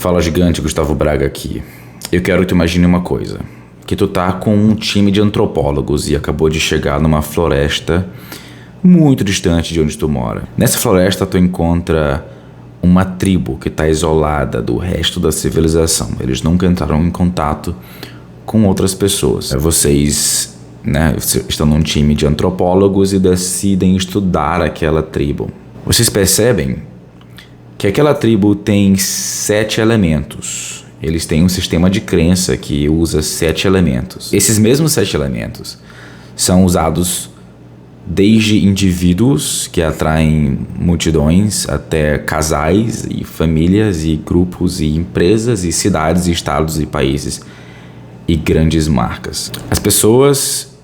Fala gigante, Gustavo Braga aqui. Eu quero que tu imagine uma coisa. Que tu tá com um time de antropólogos e acabou de chegar numa floresta muito distante de onde tu mora. Nessa floresta tu encontra uma tribo que está isolada do resto da civilização. Eles nunca entraram em contato com outras pessoas. Vocês, estão num time de antropólogos e decidem estudar aquela tribo. Vocês percebem que aquela tribo tem 7 elementos. Eles têm um sistema de crença que usa 7 elementos. Esses mesmos 7 elementos são usados desde indivíduos que atraem multidões até casais e famílias e grupos e empresas e cidades e estados e países e grandes marcas. As pessoas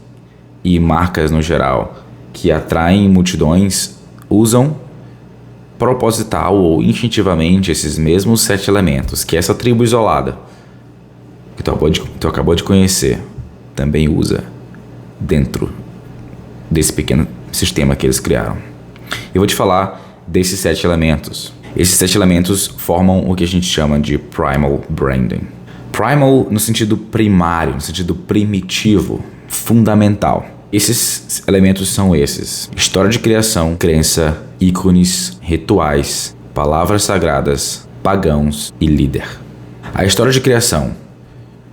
e marcas no geral que atraem multidões usam proposital ou instintivamente esses mesmos 7 elementos que essa tribo isolada que tu acabou de conhecer também usa dentro desse pequeno sistema que eles criaram. Eu vou te falar desses 7 elementos. Esses 7 elementos formam o que a gente chama de primal branding. Primal no sentido primário, no sentido primitivo, fundamental. Esses elementos são esses: história de criação, crença, ícones, rituais, palavras sagradas, pagãos e líder. A história de criação,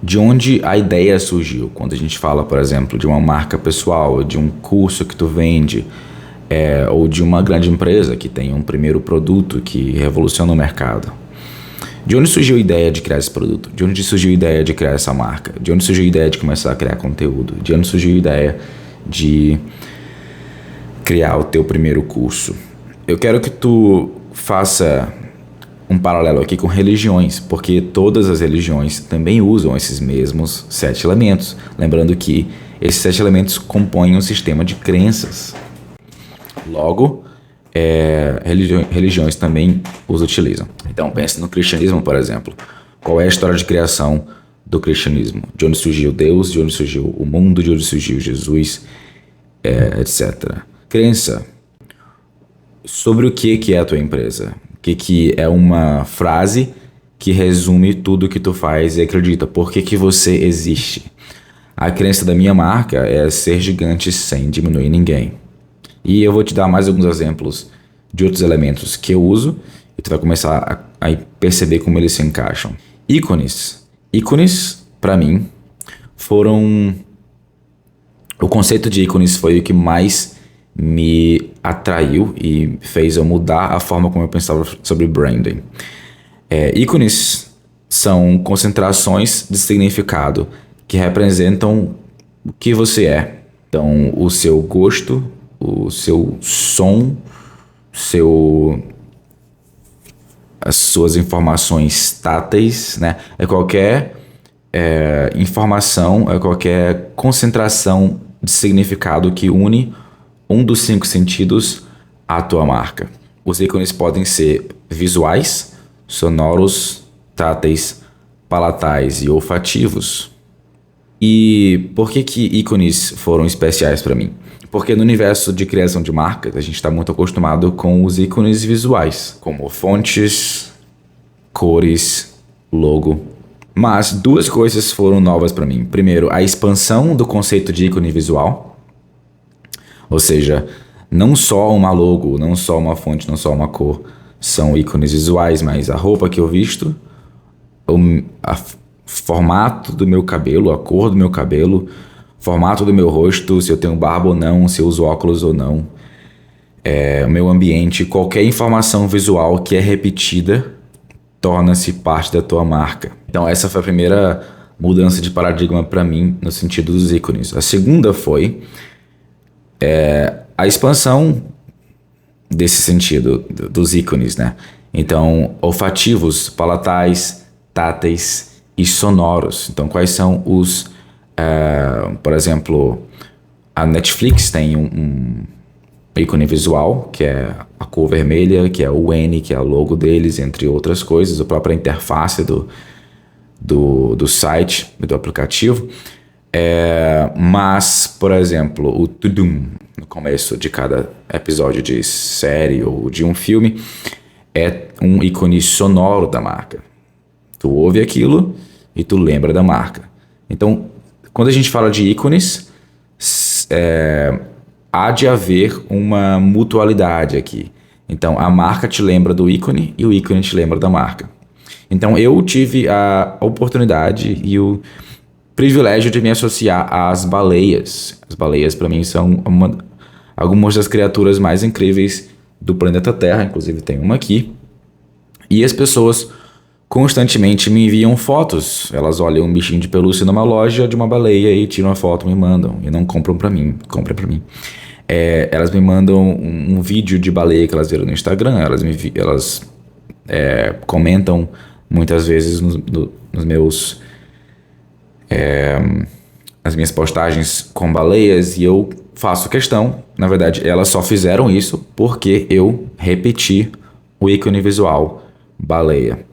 de onde a ideia surgiu. Quando a gente fala, por exemplo, de uma marca pessoal, de um curso que tu vende, ou de uma grande empresa que tem um primeiro produto que revoluciona o mercado. De onde surgiu a ideia de criar esse produto? De onde surgiu a ideia de criar essa marca? De onde surgiu a ideia de começar a criar conteúdo? De onde surgiu a ideia de criar o teu primeiro curso? Eu quero que tu faça um paralelo aqui com religiões, porque todas as religiões também usam esses mesmos 7 elementos. Lembrando que esses 7 elementos compõem um sistema de crenças. Logo, religiões também os utilizam. Então, pense no cristianismo, por exemplo. Qual é a história de criação do cristianismo? De onde surgiu Deus, de onde surgiu o mundo, de onde surgiu Jesus, etc. Crença. Sobre o que é a tua empresa? O que é uma frase que resume tudo que tu faz e acredita? Por que você existe? A crença da minha marca é ser gigante sem diminuir ninguém. E eu vou te dar mais alguns exemplos de outros elementos que eu uso e tu vai começar a perceber como eles se encaixam. Ícones. Ícones, para mim, foram... O conceito de ícones foi o que mais me atraiu e fez eu mudar a forma como eu pensava sobre branding. Ícones são concentrações de significado que representam o que você é. Então, o seu gosto, o seu som, as suas informações táteis, né? Qualquer informação, qualquer concentração de significado que une um dos 5 sentidos à tua marca. Os ícones podem ser visuais, sonoros, táteis, palatais e olfativos. E por que ícones foram especiais para mim? Porque no universo de criação de marcas, a gente está muito acostumado com os ícones visuais, como fontes, cores, logo. Mas 2 coisas foram novas para mim. Primeiro, a expansão do conceito de ícone visual. Ou seja, não só uma logo, não só uma fonte, não só uma cor são ícones visuais, mas a roupa que eu visto, o formato do meu cabelo, a cor do meu cabelo, formato do meu rosto, se eu tenho barba ou não, se eu uso óculos ou não, o meu ambiente, qualquer informação visual que é repetida torna-se parte da tua marca. Então essa foi a primeira mudança de paradigma para mim no sentido dos ícones. A segunda foi a expansão desse sentido dos ícones, né? Então, olfativos, palatais, táteis e sonoros. Então, quais são os... por exemplo, a Netflix tem um ícone visual, que é a cor vermelha, que é o N, que é o logo deles, entre outras coisas, a própria interface do site, do aplicativo. Mas, por exemplo, o tudum no começo de cada episódio de série ou de um filme é um ícone sonoro da marca. Tu ouve aquilo e tu lembra da marca. Então, quando a gente fala de ícones, há de haver uma mutualidade aqui. Então, a marca te lembra do ícone e o ícone te lembra da marca. Então, eu tive a oportunidade e o privilégio de me associar às baleias. As baleias, para mim, são algumas das criaturas mais incríveis do planeta Terra. Inclusive, tem uma aqui. E as pessoas constantemente me enviam fotos. Elas olham um bichinho de pelúcia numa loja de uma baleia e tiram a foto e me mandam. E não compram pra mim. Compram pra mim. Elas me mandam um vídeo de baleia que elas viram no Instagram. Elas comentam muitas vezes nos meus... as minhas postagens com baleias. E eu faço questão. Na verdade, elas só fizeram isso porque eu repeti o ícone visual baleia.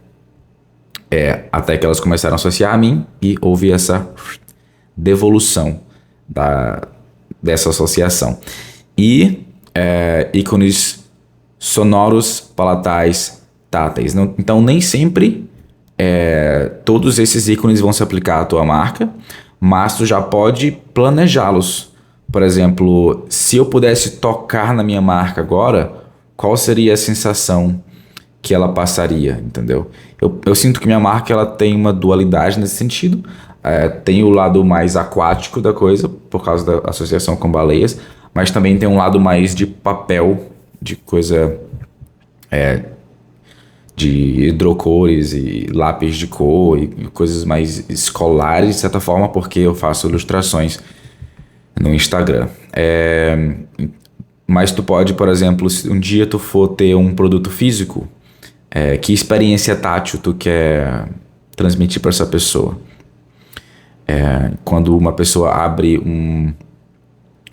Até que elas começaram a associar a mim e houve essa devolução dessa associação. E ícones sonoros, palatais, táteis. Então, nem sempre todos esses ícones vão se aplicar à tua marca, mas tu já pode planejá-los. Por exemplo, se eu pudesse tocar na minha marca agora, qual seria a sensação que ela passaria, entendeu? Eu sinto que minha marca ela tem uma dualidade nesse sentido. Tem o lado mais aquático da coisa, por causa da associação com baleias, mas também tem um lado mais de papel, de coisa... de hidrocores e lápis de cor e coisas mais escolares, de certa forma, porque eu faço ilustrações no Instagram. Mas tu pode, por exemplo, se um dia tu for ter um produto físico, que experiência tátil tu quer transmitir para essa pessoa? Quando uma pessoa abre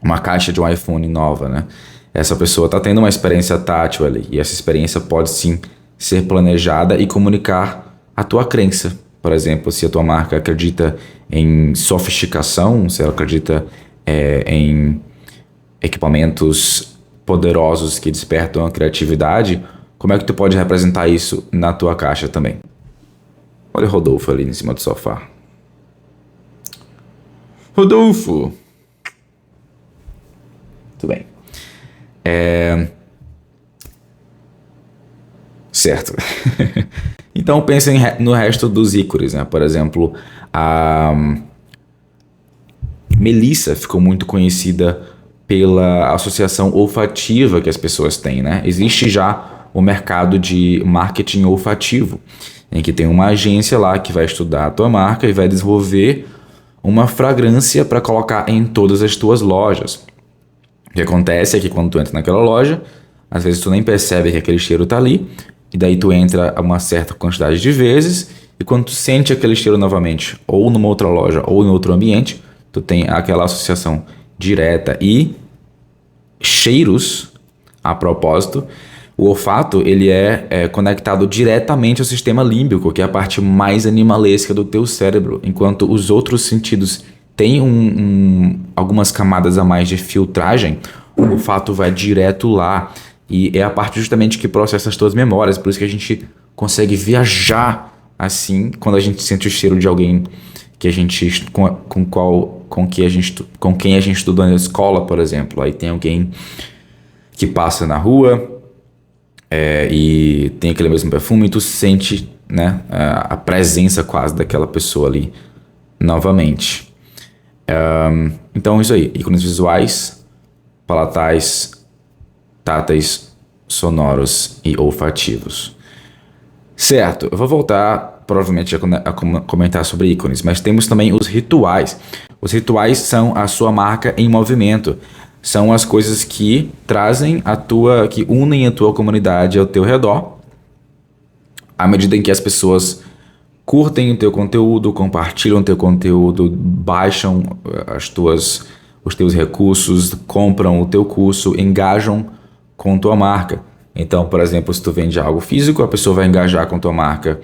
uma caixa de um iPhone nova, né? Essa pessoa está tendo uma experiência tátil ali, e essa experiência pode sim ser planejada e comunicar a tua crença. Por exemplo, se a tua marca acredita em sofisticação, se ela acredita em equipamentos poderosos que despertam a criatividade, como é que tu pode representar isso na tua caixa também? Olha o Rodolfo ali em cima do sofá. Rodolfo! Tudo bem. Certo. Então pensem no resto dos ícones, né? Por exemplo, a Melissa ficou muito conhecida pela associação olfativa que as pessoas têm, né? Existe já o mercado de marketing olfativo, em que tem uma agência lá que vai estudar a tua marca e vai desenvolver uma fragrância para colocar em todas as tuas lojas. O que acontece é que quando tu entra naquela loja, às vezes tu nem percebe que aquele cheiro tá ali, e daí tu entra uma certa quantidade de vezes, e quando tu sente aquele cheiro novamente, ou numa outra loja, ou em outro ambiente, tu tem aquela associação direta. E cheiros, a propósito, o olfato ele é conectado diretamente ao sistema límbico, que é a parte mais animalesca do teu cérebro, enquanto os outros sentidos têm algumas camadas a mais de filtragem. O olfato vai direto lá e é a parte justamente que processa as tuas memórias. Por isso que a gente consegue viajar assim quando a gente sente o cheiro de alguém que a gente com quem a gente estudou na escola, por exemplo. Aí tem alguém que passa na rua e tem aquele mesmo perfume e tu sente, né, a presença quase daquela pessoa ali novamente. Então isso aí, ícones visuais, palatais, táteis, sonoros e olfativos. Certo, eu vou voltar provavelmente a comentar sobre ícones, mas temos também os rituais. Os rituais são a sua marca em movimento. São as coisas que que unem a tua comunidade ao teu redor, à medida em que as pessoas curtem o teu conteúdo, compartilham o teu conteúdo, baixam os teus recursos, compram o teu curso, engajam com tua marca. Então, por exemplo, se tu vende algo físico, a pessoa vai engajar com tua marca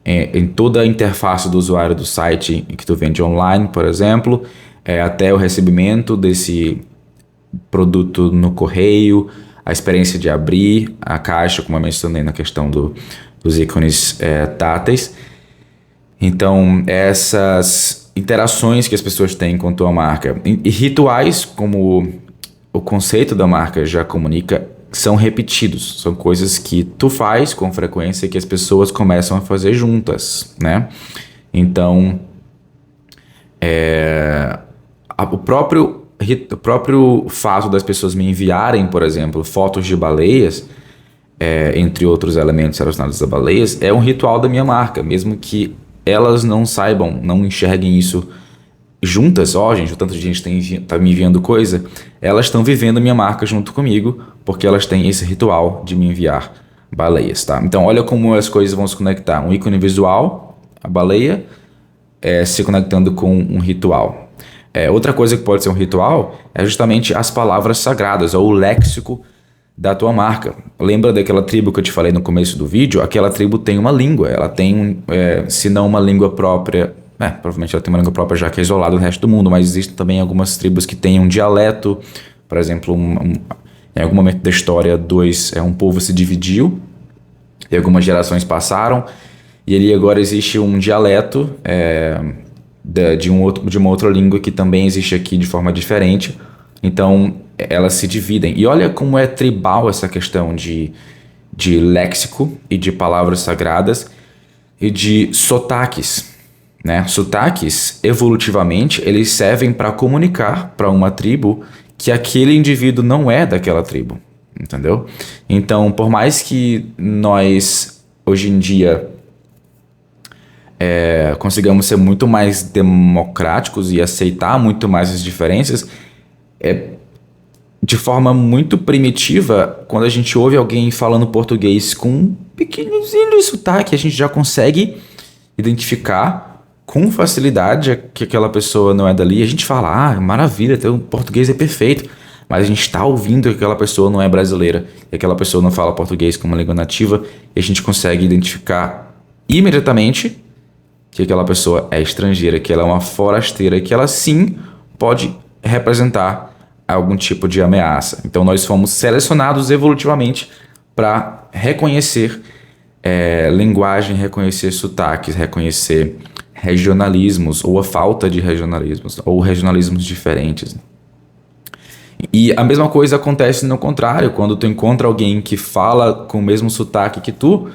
em toda a interface do usuário do site que tu vende online, por exemplo, até o recebimento desse produto no correio, a experiência de abrir a caixa, como eu mencionei na questão dos ícones táteis. Então, essas interações que as pessoas têm com a tua marca. E rituais, como o conceito da marca já comunica, são repetidos. São coisas que tu faz com frequência e que as pessoas começam a fazer juntas, né? Então, o próprio fato das pessoas me enviarem, por exemplo, fotos de baleias, entre outros elementos relacionados a baleias, é um ritual da minha marca, mesmo que elas não saibam, não enxerguem isso juntas. Ó, gente, o tanto de gente tá me enviando coisa, elas estão vivendo minha marca junto comigo, porque elas têm esse ritual de me enviar baleias, tá? Então, olha como as coisas vão se conectar. Um ícone visual, a baleia, se conectando com um ritual. Outra coisa que pode ser um ritual é justamente as palavras sagradas, ou o léxico da tua marca. Lembra daquela tribo que eu te falei no começo do vídeo? Aquela tribo tem uma língua, ela tem, se não uma língua própria, provavelmente ela tem uma língua própria já que é isolada do resto do mundo, mas existem também algumas tribos que têm um dialeto. Por exemplo, em algum momento da história, um povo se dividiu e algumas gerações passaram, e ali agora existe um dialeto de uma outra língua que também existe aqui de forma diferente. Então, elas se dividem. E olha como é tribal essa questão de léxico e de palavras sagradas e de sotaques, né? Sotaques, evolutivamente, eles servem para comunicar para uma tribo que aquele indivíduo não é daquela tribo, entendeu? Então, por mais que nós, hoje em dia, consigamos ser muito mais democráticos e aceitar muito mais as diferenças, de forma muito primitiva, quando a gente ouve alguém falando português com um pequenininho de sotaque, a gente já consegue identificar com facilidade que aquela pessoa não é dali. A gente fala, maravilha, teu português é perfeito. Mas a gente está ouvindo que aquela pessoa não é brasileira, que aquela pessoa não fala português como língua nativa, e a gente consegue identificar imediatamente que aquela pessoa é estrangeira, que ela é uma forasteira, que ela sim pode representar algum tipo de ameaça. Então nós fomos selecionados evolutivamente para reconhecer linguagem, reconhecer sotaques, reconhecer regionalismos ou a falta de regionalismos ou regionalismos diferentes. E a mesma coisa acontece no contrário, quando tu encontra alguém que fala com o mesmo sotaque que tu,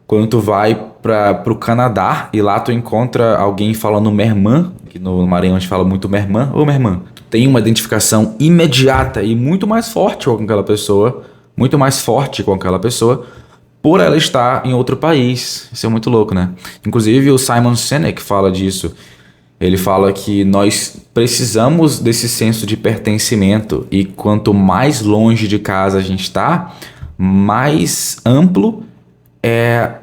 quando tu vai para o Canadá e lá tu encontra alguém falando mermã, que no Maranhão a gente fala muito mermã, ou mermã, tu tem uma identificação imediata e muito mais forte com aquela pessoa, por ela estar em outro país. Isso é muito louco, né? Inclusive o Simon Sinek fala disso. Ele fala que nós precisamos desse senso de pertencimento e quanto mais longe de casa a gente está, mais amplo é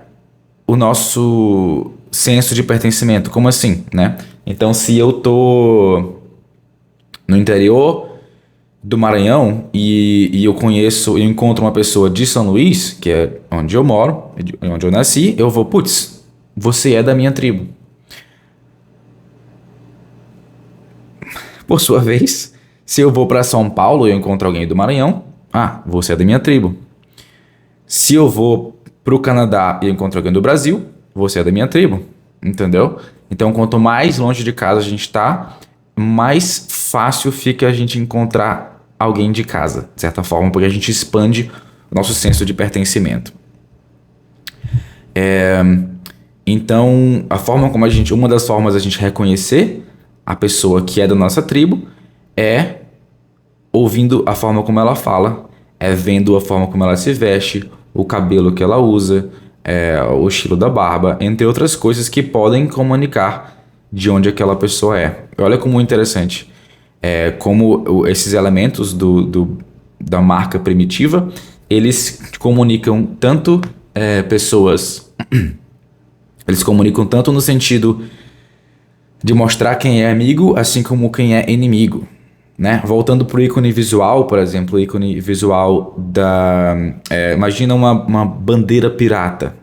o nosso senso de pertencimento. Como assim, né? Então, se eu tô no interior do Maranhão e eu encontro uma pessoa de São Luís, que é onde eu moro, onde eu nasci, eu vou, putz, você é da minha tribo. Por sua vez, se eu vou para São Paulo e eu encontro alguém do Maranhão, você é da minha tribo. Se eu vou para o Canadá e encontro alguém do Brasil, você é da minha tribo, entendeu? Então, quanto mais longe de casa a gente está, mais fácil fica a gente encontrar alguém de casa, de certa forma, porque a gente expande o nosso senso de pertencimento. Então, uma das formas da gente reconhecer a pessoa que é da nossa tribo é ouvindo a forma como ela fala, vendo a forma como ela se veste, o cabelo que ela usa, o estilo da barba, entre outras coisas que podem comunicar de onde aquela pessoa é. Olha como interessante. Como esses elementos da marca primitiva, eles comunicam tanto pessoas... Eles comunicam tanto no sentido de mostrar quem é amigo, assim como quem é inimigo, né? Voltando para o ícone visual, por exemplo, o ícone visual imagina uma bandeira pirata.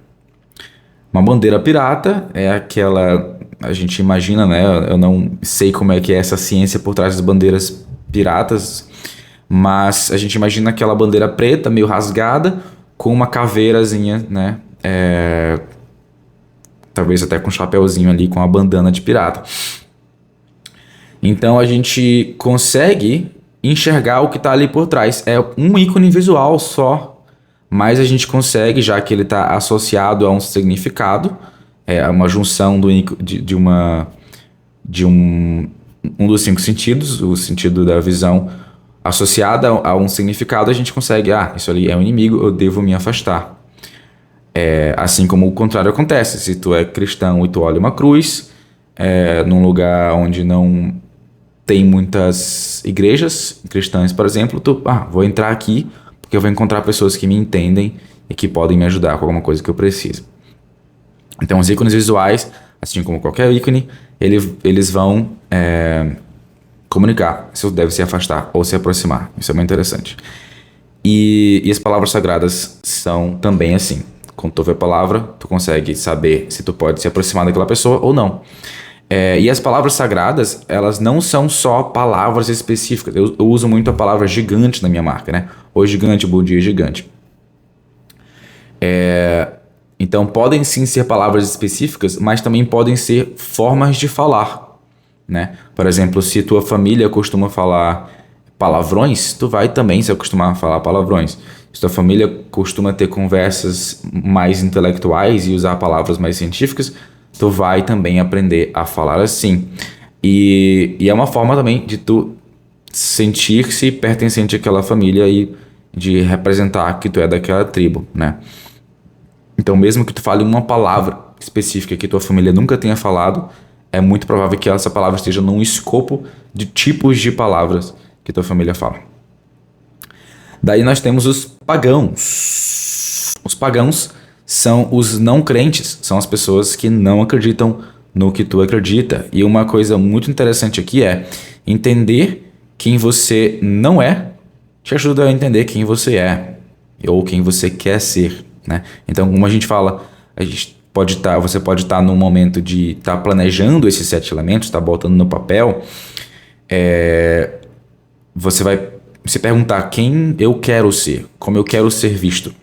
Uma bandeira pirata é aquela... A gente imagina, né? Eu não sei como é que é essa ciência por trás das bandeiras piratas, mas a gente imagina aquela bandeira preta, meio rasgada, com uma caveirazinha, né? talvez até com um chapéuzinho ali, com a bandana de pirata. Então a gente consegue enxergar o que está ali por trás. É um ícone visual só, mas a gente consegue, já que ele está associado a um significado, uma junção de um dos 5 sentidos, o sentido da visão associada a um significado, a gente consegue, isso ali é um inimigo, eu devo me afastar. Assim como o contrário acontece, se tu é cristão e tu olha uma cruz, num lugar onde não tem muitas igrejas cristãs, por exemplo, vou entrar aqui porque eu vou encontrar pessoas que me entendem e que podem me ajudar com alguma coisa que eu preciso. Então, os ícones visuais, assim como qualquer ícone, eles vão comunicar se deve se afastar ou se aproximar. Isso é muito interessante. E as palavras sagradas são também assim. Quando tu vê a palavra, tu consegue saber se tu pode se aproximar daquela pessoa ou não. E as palavras sagradas, elas não são só palavras específicas. Eu uso muito a palavra gigante na minha marca, né? Oi gigante, bom dia gigante. Então podem sim ser palavras específicas, mas também podem ser formas de falar, né? Por exemplo, se tua família costuma falar palavrões, tu vai também se acostumar a falar palavrões. Se tua família costuma ter conversas mais intelectuais e usar palavras mais científicas, tu vai também aprender a falar assim. E é uma forma também de tu sentir-se pertencente àquela família e de representar que tu é daquela tribo, né? Então, mesmo que tu fale uma palavra específica que tua família nunca tenha falado, é muito provável que essa palavra esteja num escopo de tipos de palavras que tua família fala. Daí nós temos os pagãos. Os pagãos são os não crentes, são as pessoas que não acreditam no que tu acredita. E uma coisa muito interessante aqui é entender quem você não é, te ajuda a entender quem você é ou quem você quer ser, né? Então, como a gente fala, você pode estar num momento de estar planejando esses 7 elementos, estar botando no papel. Você vai se perguntar quem eu quero ser, como eu quero ser visto.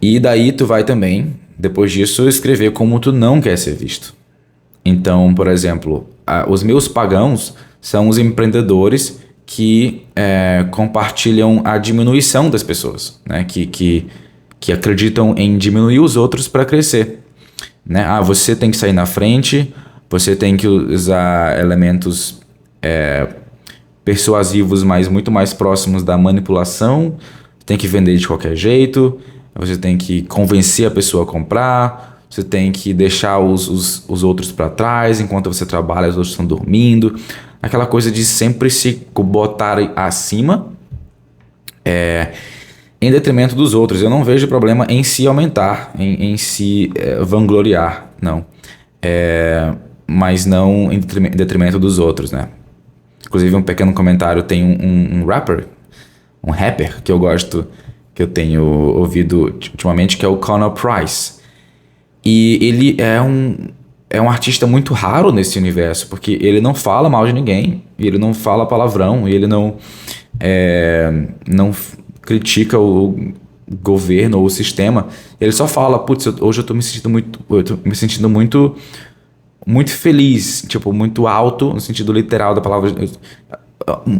E daí tu vai também, depois disso, escrever como tu não quer ser visto. Então, por exemplo, os meus pagãos são os empreendedores que compartilham a diminuição das pessoas, né? Que acreditam em diminuir os outros para crescer, né? Você tem que sair na frente, você tem que usar elementos persuasivos, mas muito mais próximos da manipulação, tem que vender de qualquer jeito, você tem que convencer a pessoa a comprar, você tem que deixar os outros para trás, enquanto você trabalha, os outros estão dormindo. Aquela coisa de sempre se botar acima em detrimento dos outros. Eu não vejo problema em se aumentar, em se vangloriar, não. Mas não em detrimento dos outros, né? Inclusive, um pequeno comentário, tem um rapper que eu gosto, que eu tenho ouvido ultimamente, que é o Conor Price. E ele é um artista muito raro nesse universo, porque ele não fala mal de ninguém, ele não fala palavrão, ele não critica o governo ou o sistema. Ele só fala, putz, hoje eu tô me sentindo muito feliz, tipo, muito alto, no sentido literal da palavra.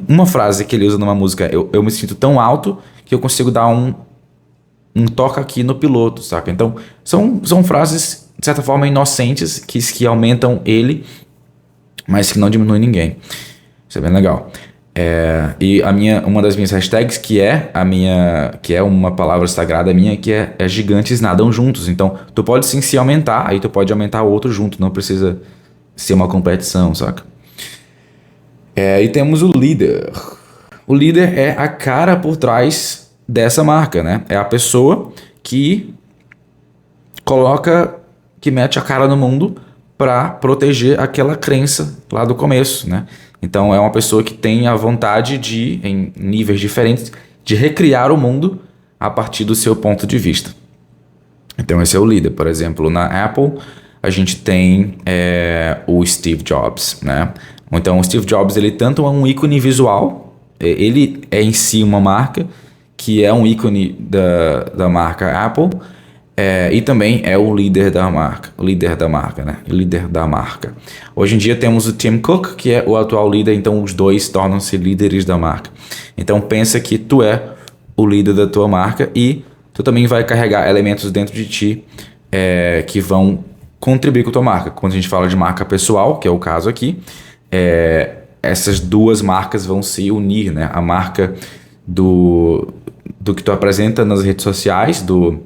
Uma frase que ele usa numa música, eu me sinto tão alto que eu consigo dar um toque aqui no piloto, saca? Então, são frases, de certa forma, inocentes, que aumentam ele, mas que não diminuem ninguém. Isso é bem legal. E uma das minhas hashtags, que é uma palavra sagrada minha, que é gigantes nadam juntos. Então, tu pode sim se aumentar, aí tu pode aumentar o outro junto, não precisa ser uma competição, saca? E temos o líder. O líder é a cara por trás dessa marca, né? É a pessoa que mete a cara no mundo para proteger aquela crença lá do começo, né? Então é uma pessoa que tem a vontade de, em níveis diferentes, de recriar o mundo a partir do seu ponto de vista. Então esse é o líder. Por exemplo, na Apple a gente tem o Steve Jobs, né? Então o Steve Jobs, ele tanto é um ícone visual, ele é em si uma marca, que é um ícone da marca Apple, E também é o líder da marca. O líder da marca, né? O líder da marca. Hoje em dia temos o Tim Cook, que é o atual líder, então os dois tornam-se líderes da marca. Então pensa que tu é o líder da tua marca e tu também vai carregar elementos dentro de ti que vão contribuir com a tua marca. Quando a gente fala de marca pessoal, que é o caso aqui, essas duas marcas vão se unir, né? A marca do que tu apresenta nas redes sociais, do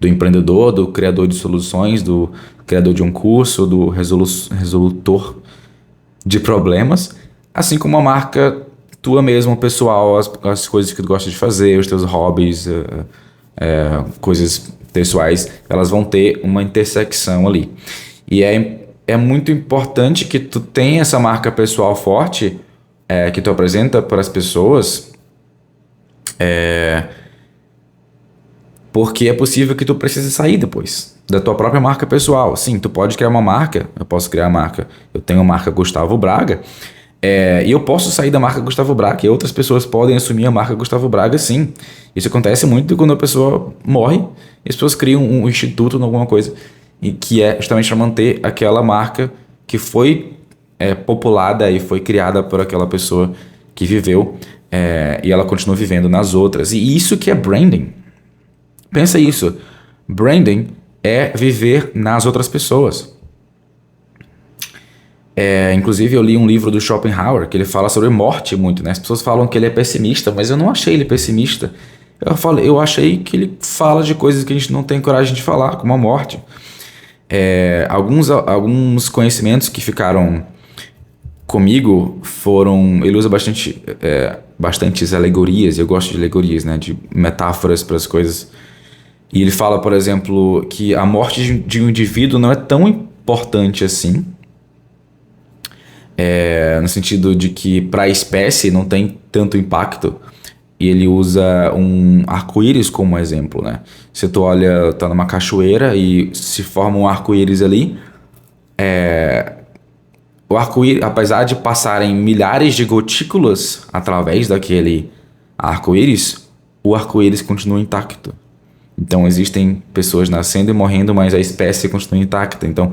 empreendedor, do criador de soluções, do criador de um curso, do resolutor de problemas, assim como a marca tua mesma, pessoal, as coisas que tu gosta de fazer, os teus hobbies, coisas pessoais, elas vão ter uma intersecção ali. E é muito importante que tu tenha essa marca pessoal forte, que tu apresenta para as pessoas, porque é possível que tu precise sair depois da tua própria marca pessoal. Sim, tu pode criar uma marca, eu posso criar a marca, eu tenho a marca Gustavo Braga, e eu posso sair da marca Gustavo Braga, e outras pessoas podem assumir a marca Gustavo Braga, sim. Isso acontece muito quando a pessoa morre, e as pessoas criam um instituto, alguma coisa, e que é justamente para manter aquela marca que foi populada e foi criada por aquela pessoa que viveu, e ela continua vivendo nas outras. E isso que é branding. Pensa isso. Branding é viver nas outras pessoas. Inclusive eu li um livro do Schopenhauer que ele fala sobre morte muito, né? As pessoas falam que ele é pessimista, mas eu não achei ele pessimista. Eu achei que ele fala de coisas que a gente não tem coragem de falar, como a morte. Alguns conhecimentos que ficaram comigo foram... Ele usa bastantes alegorias, eu gosto de alegorias, né? De metáforas para as coisas. E ele fala, por exemplo, que a morte de um indivíduo não é tão importante assim, no sentido de que para a espécie não tem tanto impacto. E ele usa um arco-íris como exemplo, né? Se tu olha, tá numa cachoeira e se forma um arco-íris ali, o arco-íris, apesar de passarem milhares de gotículas através daquele arco-íris, o arco-íris continua intacto. Então existem pessoas nascendo e morrendo, mas a espécie continua intacta. Então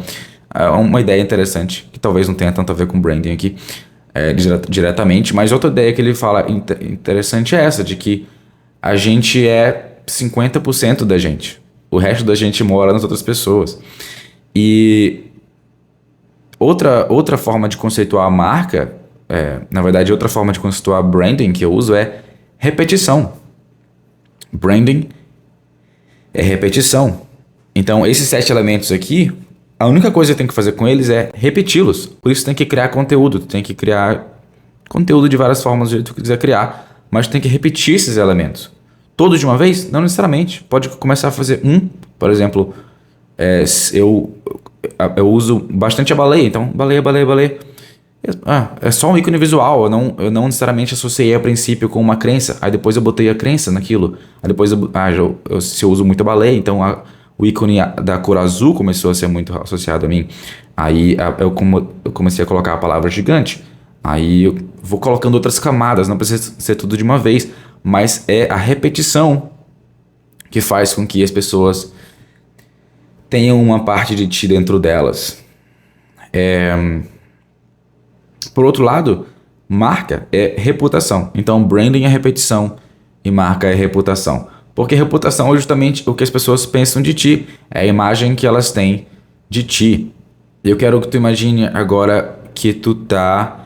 é uma ideia interessante, que talvez não tenha tanto a ver com branding aqui diretamente, mas outra ideia que ele fala interessante é essa, de que a gente é 50% da gente. O resto da gente mora nas outras pessoas. E outra forma de conceituar a marca, na verdade outra forma de conceituar branding que eu uso é repetição. Branding é repetição. Então, esses 7 elementos aqui, a única coisa que tem que fazer com eles é repeti-los. Por isso tem que criar conteúdo. Tem que criar conteúdo de várias formas do jeito que tu quiser criar, mas tem que repetir esses elementos. Todos de uma vez? Não necessariamente. Pode começar a fazer por exemplo, eu uso bastante a baleia. Então, baleia. É só um ícone visual. Eu não necessariamente associei a princípio com uma crença. Aí depois eu botei a crença naquilo. Aí depois se eu uso muito a baleia, então o ícone da cor azul começou a ser muito associado a mim. Aí eu comecei a colocar a palavra gigante. Aí eu vou colocando outras camadas. Não precisa ser tudo de uma vez, mas é a repetição que faz com que as pessoas tenham uma parte de ti dentro delas. Por outro lado, marca é reputação. Então, branding é repetição e marca é reputação. Porque reputação é justamente o que as pessoas pensam de ti. É a imagem que elas têm de ti. Eu quero que tu imagine agora que tu tá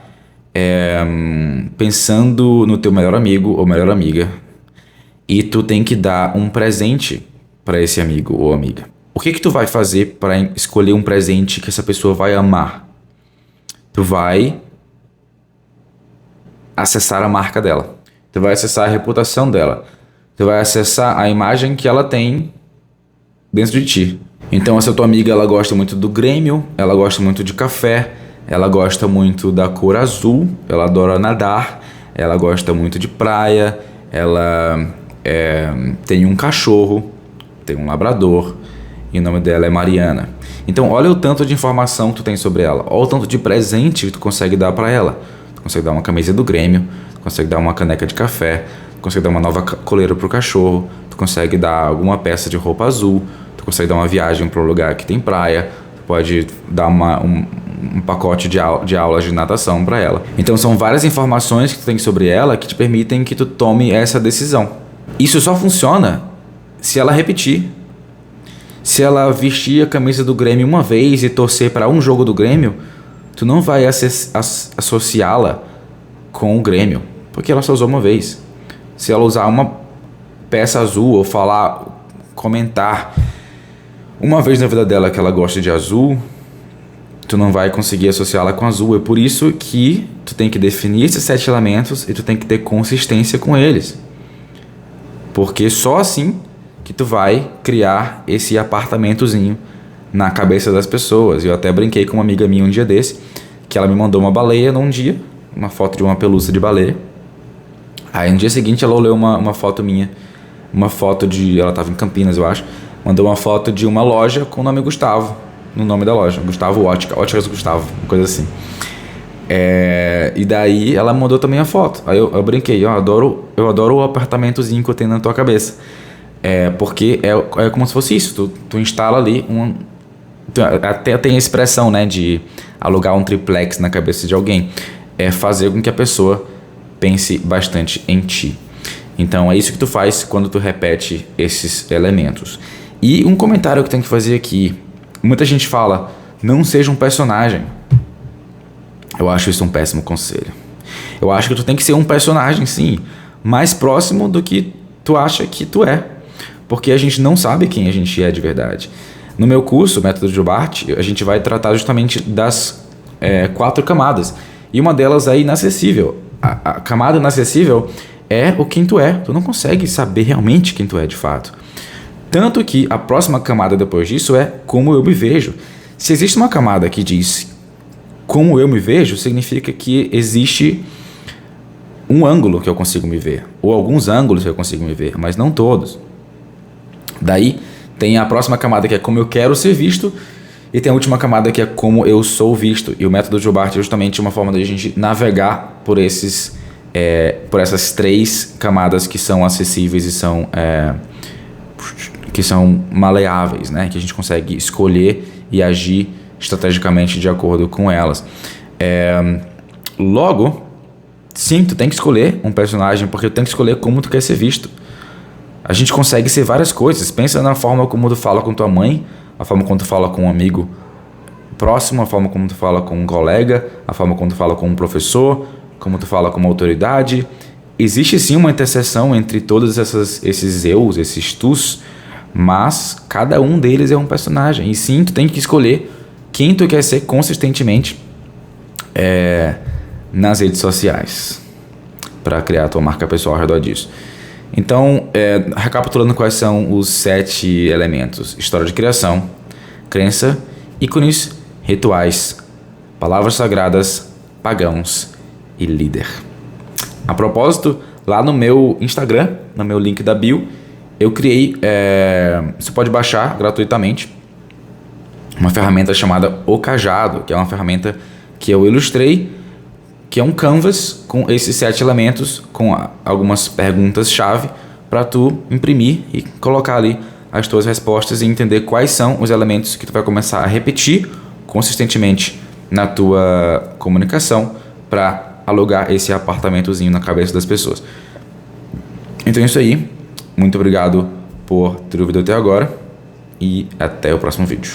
pensando no teu melhor amigo ou melhor amiga e tu tem que dar um presente para esse amigo ou amiga. O que tu vai fazer para escolher um presente que essa pessoa vai amar? Tu vai acessar a marca dela. Tu vai acessar a reputação dela. Tu vai acessar a imagem que ela tem dentro de ti. Então essa tua amiga, ela gosta muito do Grêmio, ela gosta muito de café, ela gosta muito da cor azul, ela adora nadar, ela gosta muito de praia, ela tem um cachorro, tem um labrador, e o nome dela é Mariana. Então olha o tanto de informação que tu tem sobre ela, olha o tanto de presente que tu consegue dar para ela. Tu consegue dar uma camisa do Grêmio, tu consegue dar uma caneca de café, tu consegue dar uma nova coleira pro cachorro, tu tu consegue dar alguma peça de roupa azul, tu consegue dar uma viagem para um lugar que tem praia, tu pode dar um pacote de aulas de natação para ela. Então são várias informações que tu tem sobre ela que te permitem que tu tome essa decisão. Isso só funciona se ela repetir. Se ela vestir a camisa do Grêmio uma vez e torcer para um jogo do Grêmio, tu não vai associá-la com o Grêmio, porque ela só usou uma vez. Se ela usar uma peça azul ou comentar uma vez na vida dela que ela gosta de azul, tu não vai conseguir associá-la com azul. É por isso que tu tem que definir esses 7 elementos e tu tem que ter consistência com eles. Porque só assim que tu vai criar esse apartamentozinho na cabeça das pessoas. Eu até brinquei com uma amiga minha um dia desse, que ela me mandou uma baleia num dia, uma foto de uma pelúcia de baleia. Aí no dia seguinte ela olhou uma foto minha, uma foto de... ela estava em Campinas, eu acho. Mandou uma foto de uma loja com o nome Gustavo, no nome da loja. Gustavo Óticas Gustavo, uma coisa assim. E daí ela mandou também a foto. Aí eu brinquei, eu adoro o apartamentozinho que eu tenho na tua cabeça. Porque é como se fosse isso. Tu instala ali até tem a expressão, né, de alugar um triplex na cabeça de alguém. É fazer com que a pessoa pense bastante em ti. Então é isso que tu faz quando tu repete esses elementos. E um comentário que eu tenho que fazer aqui. Muita gente fala, não seja um personagem. Eu acho isso um péssimo conselho. Eu acho que tu tem que ser um personagem, sim, mais próximo do que tu acha que tu é. Porque a gente não sabe quem a gente é de verdade. No meu curso, Método de Bart, a gente vai tratar justamente das 4 camadas. E uma delas é inacessível. A camada inacessível é o quem tu é. Tu não consegue saber realmente quem tu é de fato. Tanto que a próxima camada depois disso é como eu me vejo. Se existe uma camada que diz como eu me vejo, significa que existe um ângulo que eu consigo me ver. Ou alguns ângulos que eu consigo me ver, mas não todos. Daí tem a próxima camada que é como eu quero ser visto. E tem a última camada que é como eu sou visto. E o método de Bart é justamente uma forma de a gente navegar por essas 3 camadas que são acessíveis e que são maleáveis, né? Que a gente consegue escolher e agir estrategicamente de acordo com elas. Logo, sim, tu tem que escolher um personagem, porque tu tem que escolher como tu quer ser visto. A gente consegue ser várias coisas. Pensa na forma como tu fala com tua mãe, a forma como tu fala com um amigo próximo, a forma como tu fala com um colega, a forma como tu fala com um professor, como tu fala com uma autoridade. Existe sim uma interseção entre todos esses eus, esses tus, mas cada um deles é um personagem. E sim, tu tem que escolher quem tu quer ser consistentemente nas redes sociais para criar a tua marca pessoal ao redor disso. Então, recapitulando quais são os 7 elementos: história de criação, crença, ícones, rituais, palavras sagradas, pagãos e líder. A propósito, lá no meu Instagram, no meu link da bio, eu criei, você pode baixar gratuitamente, uma ferramenta chamada O Cajado, que é uma ferramenta que eu ilustrei, que é um canvas com esses 7 elementos, com algumas perguntas-chave para tu imprimir e colocar ali as tuas respostas e entender quais são os elementos que tu vai começar a repetir consistentemente na tua comunicação para alugar esse apartamentozinho na cabeça das pessoas. Então é isso aí. Muito obrigado por ter ouvido até agora e até o próximo vídeo.